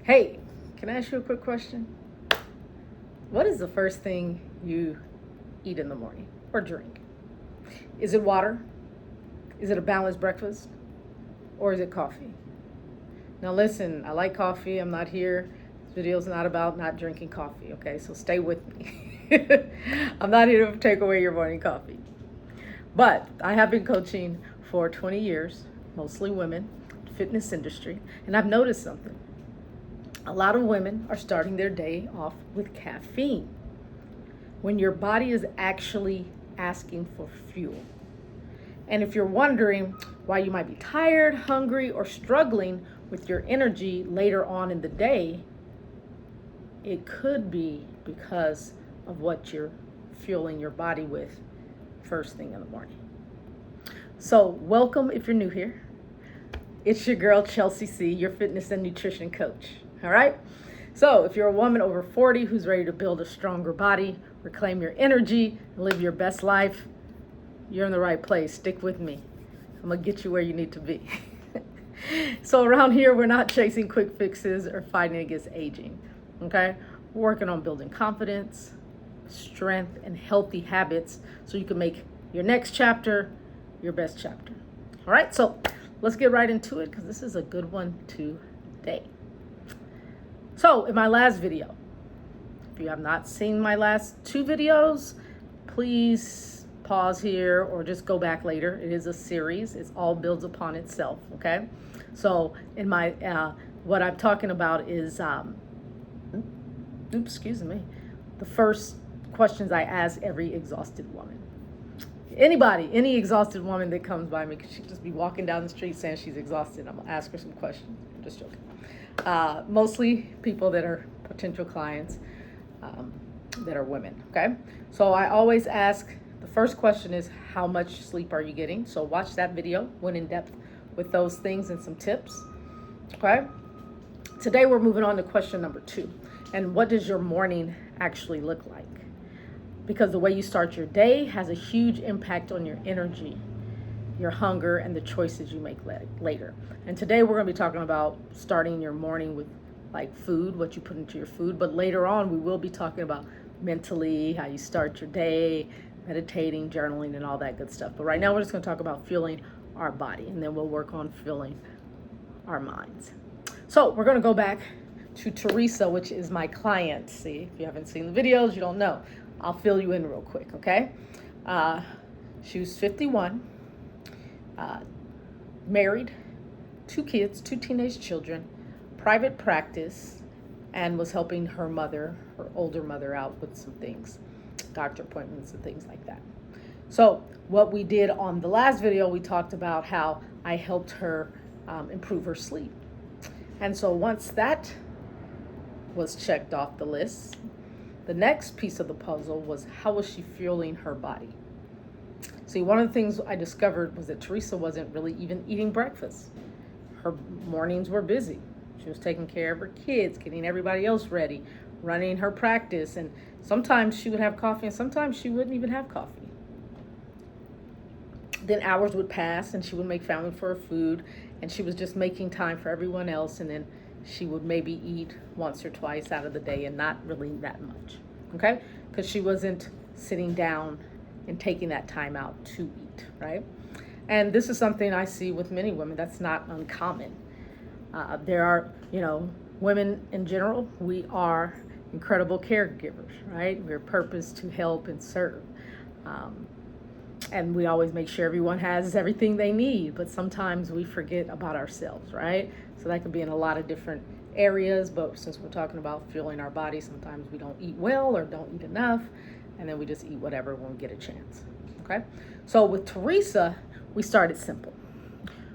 Hey, can I ask you a quick question? What is the first thing you eat in the morning or drink? Is it water? Is it a balanced breakfast? Or is it coffee? Now, listen, I like coffee. I'm not here. This video is not about not drinking coffee, okay? So stay with me. I'm not here to take away your morning coffee. But I have been coaching for 20 years, mostly women, fitness industry, and I've noticed something. A lot of women are starting their day off with caffeine when your body is actually asking for fuel. And if you're wondering why you might be tired, hungry, or struggling with your energy later on in the day, it could be because of what you're fueling your body with first thing in the morning. So welcome if you're new here. It's your girl, Chelsea C., your fitness and nutrition coach. All right? So if you're a woman over 40 who's ready to build a stronger body, reclaim your energy, and live your best life, you're in the right place. Stick with me. I'm going to get you where you need to be. So around here, we're not chasing quick fixes or fighting against aging. Okay? We're working on building confidence, strength, and healthy habits so you can make your next chapter your best chapter. All right? So let's get right into it because this is a good one today. So in my last video, if you have not seen my last two videos, please pause here or just go back later. It is a series. It all builds upon itself, okay? So in my, what I'm talking about is, the first questions I ask every exhausted woman. Any exhausted woman that comes by me, she could just be walking down the street saying she's exhausted. I'm gonna ask her some questions. I'm just joking. Mostly people that are potential clients that are women, okay? So I always ask, the first question is, how much sleep are you getting? So watch that video, went in depth with those things and some tips, okay? Today we're moving on to question number 2. And what does your morning actually look like? Because the way you start your day has a huge impact on your energy, your hunger, and the choices you make later. And today we're going to be talking about starting your morning with like food, what you put into your food. But later on, we will be talking about mentally, how you start your day, meditating, journaling, and all that good stuff. But right now, we're just going to talk about fueling our body, and then we'll work on fueling our minds. So we're going to go back to Teresa, which is my client. See, if you haven't seen the videos, you don't know. I'll fill you in real quick, okay? She was 51. Married, 2 kids, 2 teenage children, private practice, and was helping her mother, her older mother, out with some things, doctor appointments and things like that. So what we did on the last video, we talked about how I helped her improve her sleep. And so once that was checked off the list, the next piece of the puzzle was, how was she fueling her body? See, one of the things I discovered was that Teresa wasn't really even eating breakfast. Her mornings were busy. She was taking care of her kids, getting everybody else ready, running her practice, and sometimes she would have coffee and sometimes she wouldn't even have coffee. Then hours would pass and she would make family for her food, and she was just making time for everyone else, and then she would maybe eat once or twice out of the day and not really that much, okay? Because she wasn't sitting down and taking that time out to eat, right? And this is something I see with many women. That's not uncommon. There are, women in general, we are incredible caregivers, right? We're purposed to help and serve. And we always make sure everyone has everything they need, but sometimes we forget about ourselves, right? So that could be in a lot of different areas, but since we're talking about fueling our body, sometimes we don't eat well or don't eat enough, and then we just eat whatever when we get a chance, okay? So with Teresa, we started simple.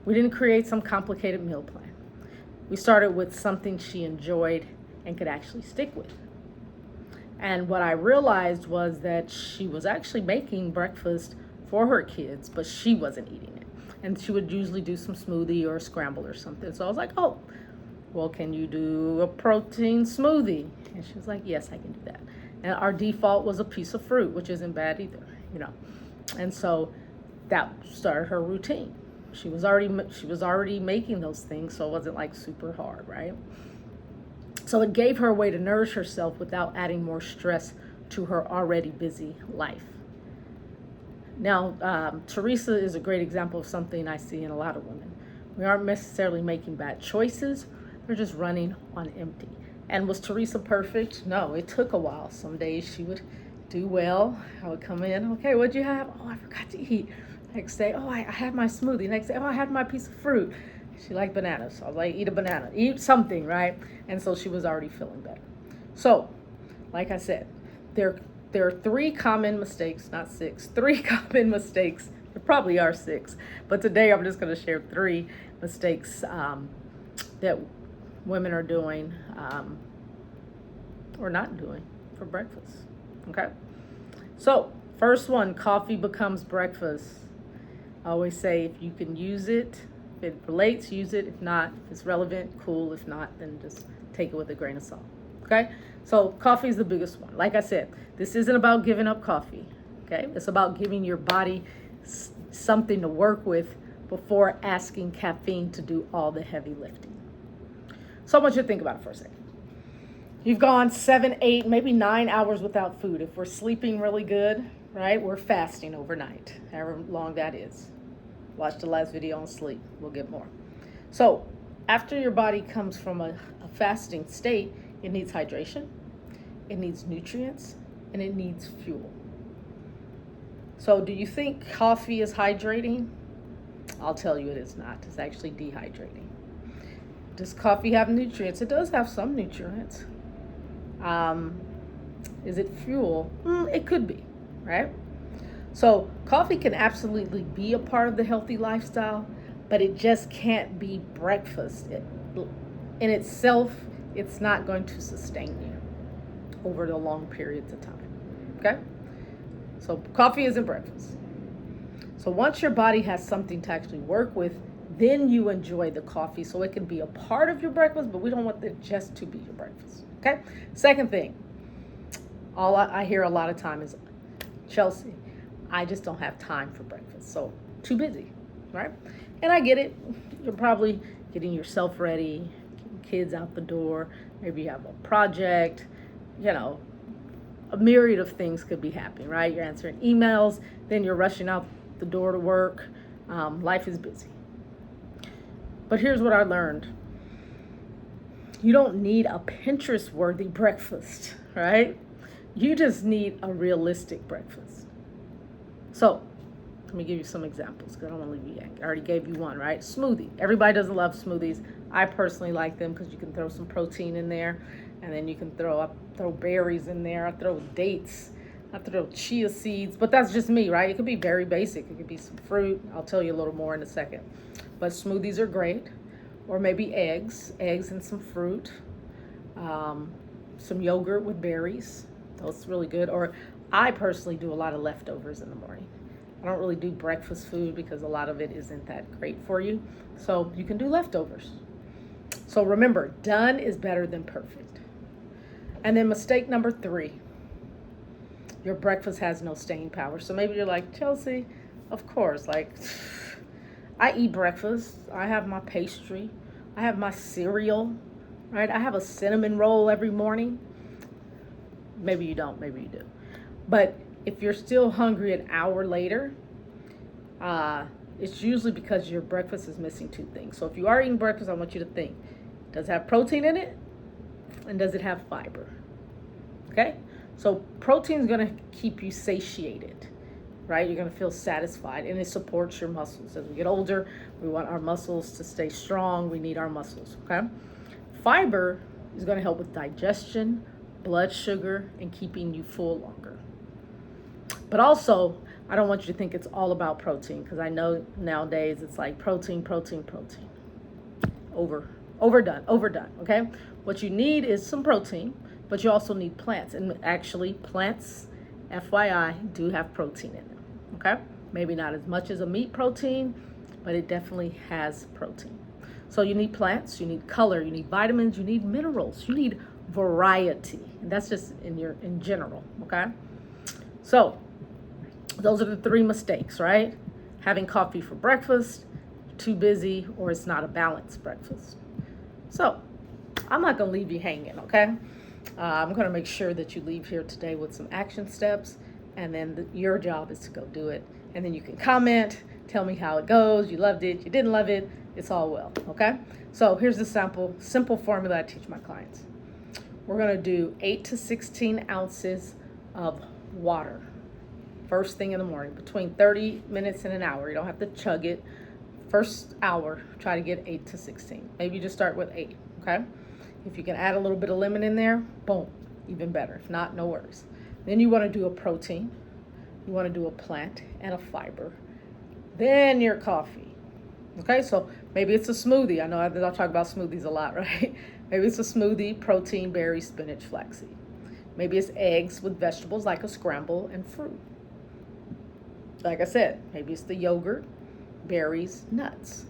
We didn't create some complicated meal plan. We started with something she enjoyed and could actually stick with. And what I realized was that she was actually making breakfast for her kids, but she wasn't eating it. And she would usually do some smoothie or a scramble or something. So I was like, oh, well, can you do a protein smoothie? And she was like, yes, I can do that. And our default was a piece of fruit, which isn't bad either, And so that started her routine. She was already making those things, so it wasn't like super hard, right? So it gave her a way to nourish herself without adding more stress to her already busy life. Now, Teresa is a great example of something I see in a lot of women. We aren't necessarily making bad choices. We're just running on empty. And was Teresa perfect? No, it took a while. Some days she would do well. I would come in, okay, what'd you have? Oh, I forgot to eat. Next day, oh, I had my smoothie. Next day, oh, I had my piece of fruit. She liked bananas. So I was like, eat a banana, eat something, right? And so she was already feeling better. So, like I said, there are 3 common mistakes, not 6, 3 common mistakes. There probably are 6, but today I'm just going to share 3 mistakes that women are doing or not doing for breakfast. Okay? So, first one, coffee becomes breakfast. I always say if you can use it, if it relates, use it. If not, if it's relevant, cool. If not, then just take it with a grain of salt. Okay? So coffee is the biggest one. Like I said, this isn't about giving up coffee. Okay? It's about giving your body something to work with before asking caffeine to do all the heavy lifting. So I want you to think about it for a second. You've gone 7, 8, maybe 9 hours without food. If we're sleeping really good, right, we're fasting overnight, however long that is. Watch the last video on sleep. We'll get more. So after your body comes from a fasting state, it needs hydration, it needs nutrients, and it needs fuel. So do you think coffee is hydrating? I'll tell you it is not. It's actually dehydrating. Does coffee have nutrients? It does have some nutrients. Is it fuel? It could be, right? So coffee can absolutely be a part of the healthy lifestyle, but it just can't be breakfast. In itself, it's not going to sustain you over the long periods of time, okay? So coffee isn't breakfast. So once your body has something to actually work with, then you enjoy the coffee so it can be a part of your breakfast, but we don't want it just to be your breakfast, okay? Second thing, all I hear a lot of time is, Chelsea, I just don't have time for breakfast, so too busy, right? And I get it. You're probably getting yourself ready, getting kids out the door, maybe you have a project, a myriad of things could be happening, right? You're answering emails, then you're rushing out the door to work. Life is busy. But here's what I learned. You don't need a Pinterest-worthy breakfast, right? You just need a realistic breakfast. So, let me give you some examples because I don't want to leave you hanging. I already gave you one, right? Smoothie. Everybody doesn't love smoothies. I personally like them because you can throw some protein in there, and then you can throw berries in there. I throw dates. I throw chia seeds, but that's just me, right? It could be very basic. It could be some fruit. I'll tell you a little more in a second. But smoothies are great. Or maybe eggs and some fruit. Some yogurt with berries. That's really good. Or I personally do a lot of leftovers in the morning. I don't really do breakfast food because a lot of it isn't that great for you. So you can do leftovers. So remember, done is better than perfect. And then mistake number 3. Your breakfast has no staying power. So maybe you're like, Chelsea, of course, I eat breakfast. I have my pastry. I have my cereal, right? I have a cinnamon roll every morning. Maybe you don't, maybe you do. But if you're still hungry an hour later, it's usually because your breakfast is missing 2 things. So if you are eating breakfast, I want you to think, does it have protein in it? And does it have fiber? Okay? So protein is going to keep you satiated, right? You're going to feel satisfied, and it supports your muscles. As we get older, we want our muscles to stay strong. We need our muscles, okay? Fiber is going to help with digestion, blood sugar, and keeping you full longer. But also, I don't want you to think it's all about protein, because I know nowadays it's like protein. Overdone, okay? What you need is some protein, but you also need plants. And actually, plants, FYI, do have protein in them, okay? Maybe not as much as a meat protein, but it definitely has protein. So you need plants, you need color, you need vitamins, you need minerals, you need variety. And that's just in general, okay? So those are the 3 mistakes, right? Having coffee for breakfast, too busy, or it's not a balanced breakfast. So I'm not going to leave you hanging, okay? I'm going to make sure that you leave here today with some action steps, and then your job is to go do it. And then you can comment, tell me how it goes. You loved it, you didn't love it. It's all well, okay? So here's the simple formula I teach my clients. We're going to do 8 to 16 ounces of water first thing in the morning, between 30 minutes and an hour. You don't have to chug it. First hour, try to get 8 to 16. Maybe you just start with 8, okay? If you can add a little bit of lemon in there, boom, even better. If not, no worries. Then you want to do a protein. You want to do a plant and a fiber. Then your coffee. Okay, so maybe it's a smoothie. I know I'll talk about smoothies a lot, right? Maybe it's a smoothie, protein, berries, spinach, flaxseed. Maybe it's eggs with vegetables like a scramble and fruit. Like I said, maybe it's the yogurt, berries, nuts,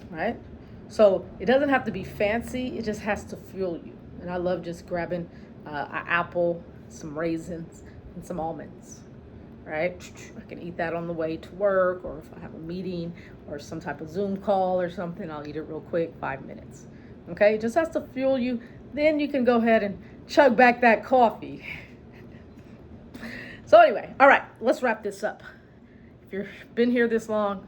right? So it doesn't have to be fancy. It just has to fuel you. And I love just grabbing an apple, some raisins, and some almonds, right? I can eat that on the way to work, or if I have a meeting or some type of Zoom call or something, I'll eat it real quick, 5 minutes. Okay, it just has to fuel you. Then you can go ahead and chug back that coffee. So anyway, all right, let's wrap this up. If you've been here this long,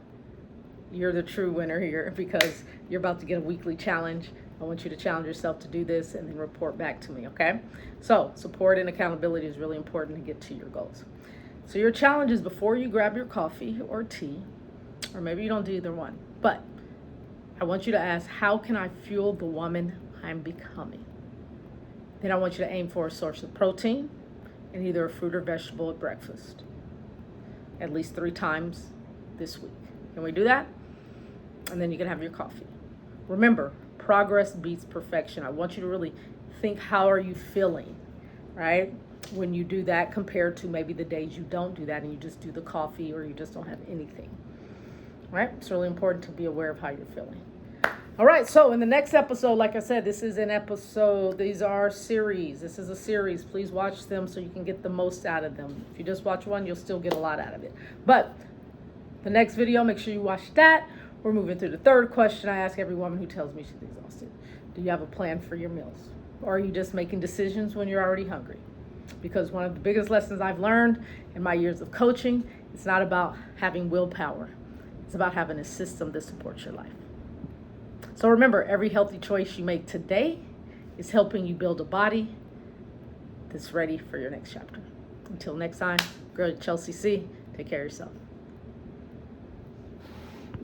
you're the true winner here, because you're about to get a weekly challenge. I want you to challenge yourself to do this and then report back to me, okay? So support and accountability is really important to get to your goals. So your challenge is, before you grab your coffee or tea, or maybe you don't do either one, but I want you to ask, how can I fuel the woman I'm becoming? Then I want you to aim for a source of protein and either a fruit or vegetable at breakfast, at least 3 times this week. Can we do that? And then you can have your coffee. Remember, progress beats perfection. I want you to really think, how are you feeling, right? When you do that, compared to maybe the days you don't do that and you just do the coffee or you just don't have anything, right? It's really important to be aware of how you're feeling. All right, so in the next episode, like I said, this is an episode. These are series. This is a series. Please watch them so you can get the most out of them. If you just watch one, you'll still get a lot out of it. But the next video, make sure you watch that. We're moving through the third question I ask every woman who tells me she's exhausted. Do you have a plan for your meals? Or are you just making decisions when you're already hungry? Because one of the biggest lessons I've learned in my years of coaching, it's not about having willpower. It's about having a system that supports your life. So remember, every healthy choice you make today is helping you build a body that's ready for your next chapter. Until next time, girl Chelsea C, take care of yourself.